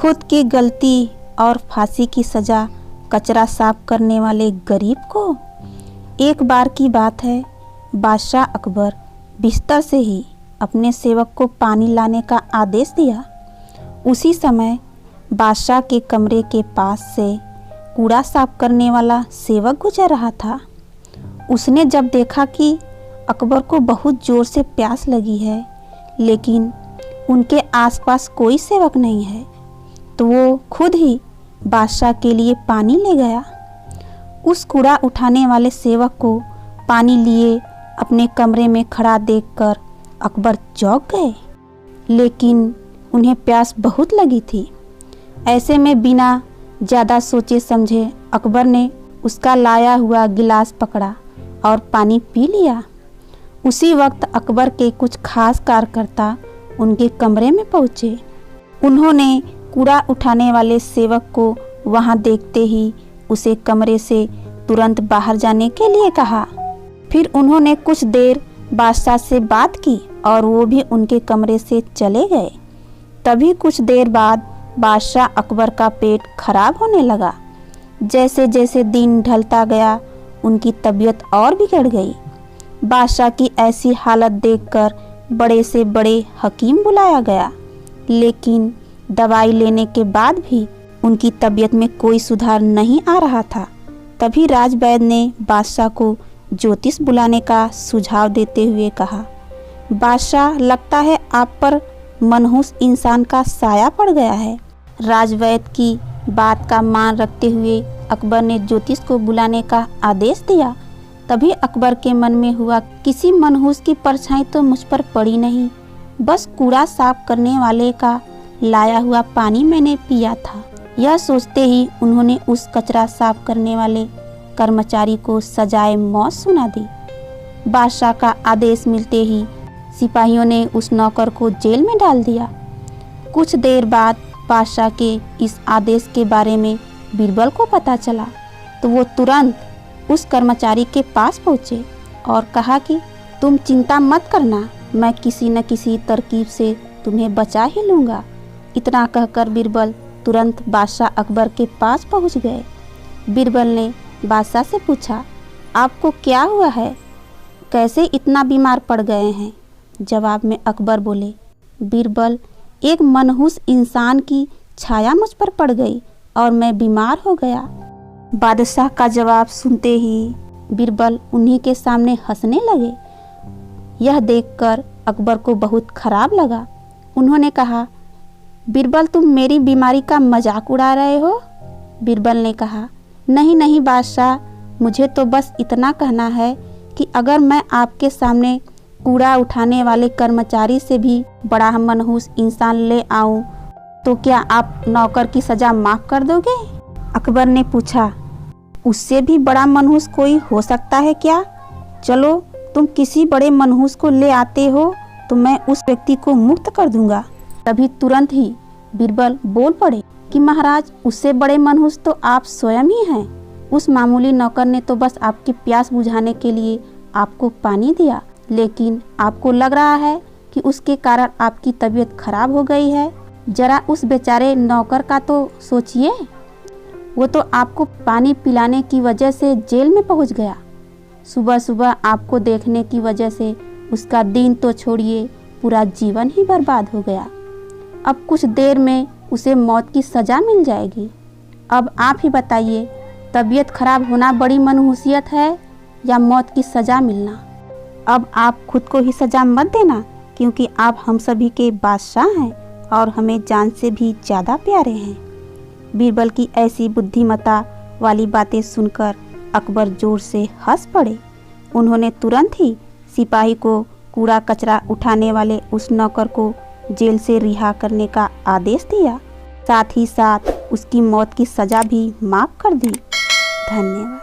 खुद की गलती और फांसी की सज़ा कचरा साफ करने वाले गरीब को। एक बार की बात है, बादशाह अकबर बिस्तर से ही अपने सेवक को पानी लाने का आदेश दिया। उसी समय बादशाह के कमरे के पास से कूड़ा साफ करने वाला सेवक गुजर रहा था। उसने जब देखा कि अकबर को बहुत ज़ोर से प्यास लगी है, लेकिन उनके आसपास कोई सेवक नहीं है, तो वो खुद ही बादशाह के लिए पानी ले गया। उस कूड़ा उठाने वाले सेवक को पानी लिए अपने कमरे में खड़ा देखकर अकबर चौंक गए, लेकिन उन्हें प्यास बहुत लगी थी। ऐसे में बिना ज़्यादा सोचे समझे अकबर ने उसका लाया हुआ गिलास पकड़ा और पानी पी लिया। उसी वक्त अकबर के कुछ खास कार्यकर्ता उनके कमरे में पहुँचे। उन्होंने कूड़ा उठाने वाले सेवक को वहां देखते ही उसे कमरे से तुरंत बाहर जाने के लिए कहा। फिर उन्होंने कुछ देर बादशाह से बात की और वो भी उनके कमरे से चले गए। तभी कुछ देर बाद बादशाह अकबर का पेट खराब होने लगा। जैसे जैसे दिन ढलता गया, उनकी तबीयत और बिगड़ गई। बादशाह की ऐसी हालत देखकर बड़े से बड़े हकीम बुलाया गया, लेकिन दवाई लेने के बाद भी उनकी तबीयत में कोई सुधार नहीं आ रहा था। तभी राजवैद्य ने बादशाह को ज्योतिष बुलाने का सुझाव देते हुए कहा, बादशाह, लगता है आप पर मनहूस इंसान का साया पड़ गया है। राजवैद्य की बात का मान रखते हुए अकबर ने ज्योतिष को बुलाने का आदेश दिया। तभी अकबर के मन में हुआ, किसी मनहूस की परछाई तो मुझ पर पड़ी नहीं, बस कूड़ा साफ करने वाले का लाया हुआ पानी मैंने पिया था। यह सोचते ही उन्होंने उस कचरा साफ करने वाले कर्मचारी को सजाए मौत सुना दी। बादशाह का आदेश मिलते ही सिपाहियों ने उस नौकर को जेल में डाल दिया। कुछ देर बाद बादशाह के इस आदेश के बारे में बीरबल को पता चला, तो वो तुरंत उस कर्मचारी के पास पहुँचे और कहा कि तुम चिंता मत करना, मैं किसी न किसी तरकीब से तुम्हें बचा ही लूँगा। इतना कहकर बीरबल तुरंत बादशाह अकबर के पास पहुंच गए। बीरबल ने बादशाह से पूछा, आपको क्या हुआ है, कैसे इतना बीमार पड़ गए हैं? जवाब में अकबर बोले, बीरबल, एक मनहूस इंसान की छाया मुझ पर पड़ गई और मैं बीमार हो गया। बादशाह का जवाब सुनते ही बीरबल उन्हीं के सामने हंसने लगे। यह देखकर अकबर को बहुत खराब लगा। उन्होंने कहा, बीरबल, तुम मेरी बीमारी का मजाक उड़ा रहे हो? बीरबल ने कहा, नहीं नहीं बादशाह, मुझे तो बस इतना कहना है कि अगर मैं आपके सामने कूड़ा उठाने वाले कर्मचारी से भी बड़ा मनहूस इंसान ले आऊं, तो क्या आप नौकर की सज़ा माफ़ कर दोगे? अकबर ने पूछा, उससे भी बड़ा मनहूस कोई हो सकता है क्या? चलो, तुम किसी बड़े मनहूस को ले आते हो तो मैं उस व्यक्ति को मुक्त कर दूंगा। तभी तुरंत ही बीरबल बोल पड़े कि महाराज, उससे बड़े मनहूस तो आप स्वयं ही हैं। उस मामूली नौकर ने तो बस आपकी प्यास बुझाने के लिए आपको पानी दिया, लेकिन आपको लग रहा है कि उसके कारण आपकी तबीयत खराब हो गई है। जरा उस बेचारे नौकर का तो सोचिए, वो तो आपको पानी पिलाने की वजह से जेल में पहुंच गया। सुबह सुबह आपको देखने की वजह से उसका दिन तो छोड़िए, पूरा जीवन ही बर्बाद हो गया। अब कुछ देर में उसे मौत की सज़ा मिल जाएगी। अब आप ही बताइए, तबीयत खराब होना बड़ी मनहूसियत है या मौत की सज़ा मिलना? अब आप खुद को ही सज़ा मत देना, क्योंकि आप हम सभी के बादशाह हैं और हमें जान से भी ज़्यादा प्यारे हैं। बीरबल की ऐसी बुद्धिमत्ता वाली बातें सुनकर अकबर जोर से हंस पड़े। उन्होंने तुरंत ही सिपाही को कूड़ा कचरा उठाने वाले उस नौकर को जेल से रिहा करने का आदेश दिया। साथ ही साथ उसकी मौत की सज़ा भी माफ़ कर दी। धन्यवाद।